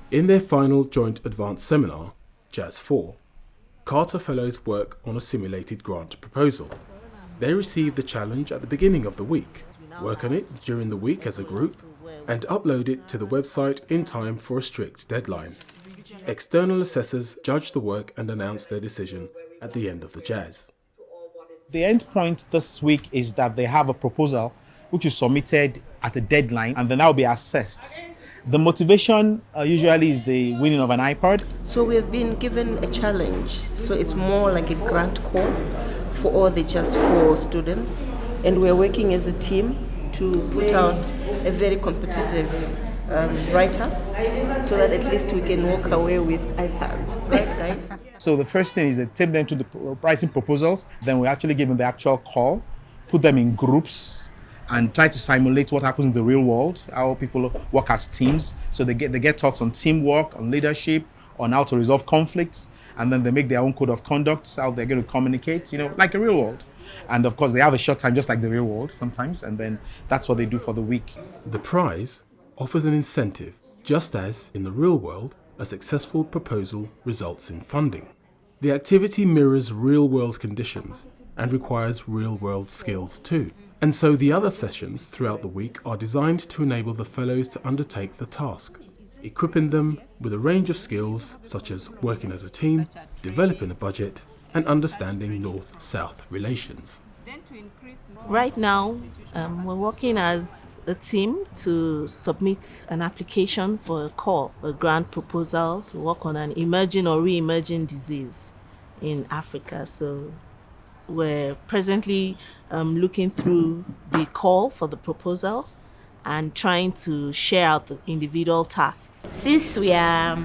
In their final joint advanced seminar, JAS 4, Carter Fellows work on a simulated grant proposal. They receive the challenge at the beginning of the week, work on it during the week as a group, and upload it to the website in time for a strict deadline. External assessors judge the work and announce their decision at the end of the JAS. The end point this week is that they have a proposal which is submitted at a deadline, and then that will be assessed. The motivation usually is the winning of an iPad. So we've been given a challenge. So it's more like a grant call for all the JAS 4 students. And we're working as a team to put out a very competitive write-up so that at least we can walk away with iPads. Right, guys? So the first thing is they take them to the pricing proposals. Then we actually give them the actual call, put them in groups, and try to simulate what happens in the real world, how people work as teams. So they get talks on teamwork, on leadership, on how to resolve conflicts, and then they make their own code of conduct, how they're going to communicate, like a real world. And of course, they have a short time, just like the real world sometimes, and then that's what they do for the week. The prize offers an incentive, just as in the real world, a successful proposal results in funding. The activity mirrors real-world conditions and requires real-world skills too. And so the other sessions throughout the week are designed to enable the fellows to undertake the task, equipping them with a range of skills such as working as a team, developing a budget, and understanding North-South relations. Right now, we're working as a team to submit an application for a call, a grant proposal to work on an emerging or re-emerging disease in Africa. So we're presently looking through the call for the proposal and trying to share out the individual tasks. Since we are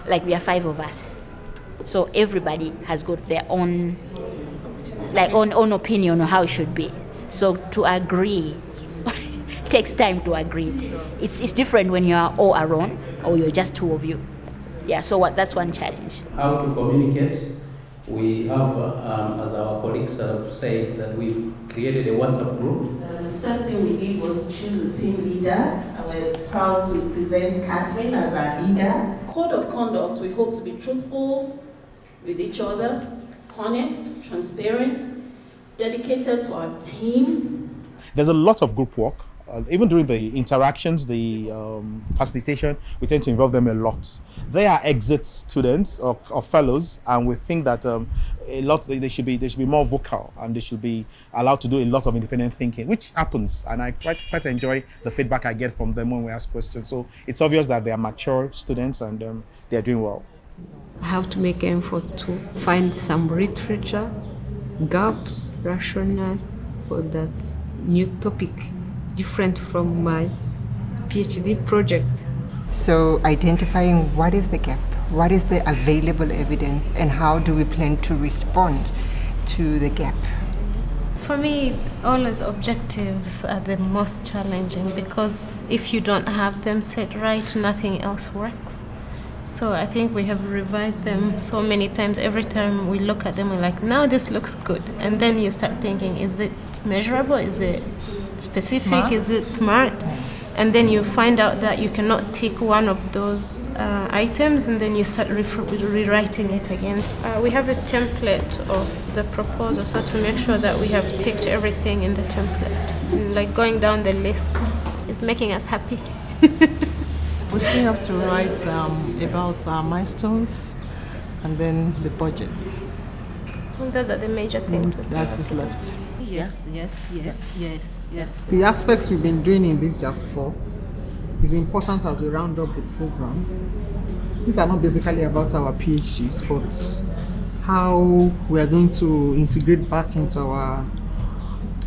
5 of us, so everybody has got their own opinion on how it should be. So to agree takes time to agree. It's different when you are all around or you're just two of you. Yeah, so that's one challenge. How to communicate. We have, as our colleagues have said, that we've created a WhatsApp group. The first thing we did was choose a team leader, and we're proud to present Catherine as our leader. Code of conduct, we hope to be truthful with each other, honest, transparent, dedicated to our team. There's a lot of group work. Even during the interactions, the facilitation, we tend to involve them a lot. They are exit students or fellows, and we think that they should be more vocal, and they should be allowed to do a lot of independent thinking, which happens. And I quite enjoy the feedback I get from them when we ask questions. So it's obvious that they are mature students and they are doing well. I have to make an effort to find some literature, gaps, rationale for that new topic, different from my PhD project. So identifying what is the gap, what is the available evidence, and how do we plan to respond to the gap? For me, always objectives are the most challenging, because if you don't have them set right, nothing else works. So I think we have revised them so many times. Every time we look at them, we're like, now this looks good. And then you start thinking, is it measurable? Is it specific? Smart. Is it smart? And then you find out that you cannot tick one of those items, and then you start rewriting it again. We have a template of the proposal, so to make sure that we have ticked everything in the template. And like going down the list is making us happy. We still have to write about our milestones and then the budgets. And those are the major things. That is left. Yes. The aspects we've been doing in this JAS 4 is important as we round up the program. These are not basically about our PhDs, but how we are going to integrate back into our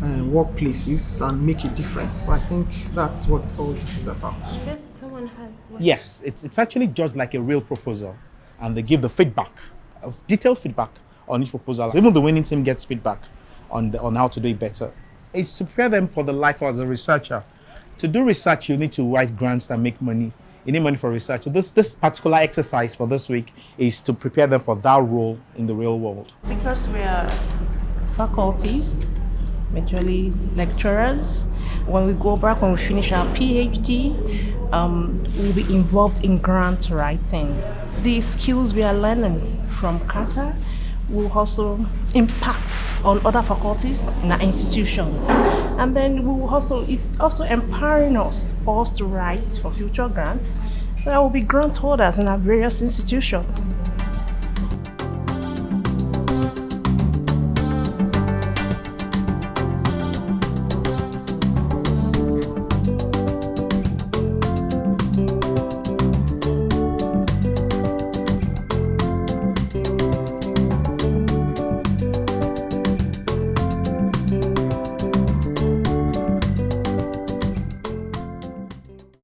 workplaces and make a difference. So I think that's what all this is about. Unless someone has one. Yes, it's actually judged like a real proposal, and they give the feedback, detailed feedback on each proposal. Even the winning team gets feedback on how to do it better. It's to prepare them for the life as a researcher. To do research, you need to write grants that make money. You need money for research. So this particular exercise for this week is to prepare them for that role in the real world. Because we are faculties, majorly lecturers, when we go back, when we finish our PhD, will be involved in grant writing. The skills we are learning from CATA will also impact on other faculties in our institutions. And then it's also empowering us for us to write for future grants. So there will be grant holders in our various institutions.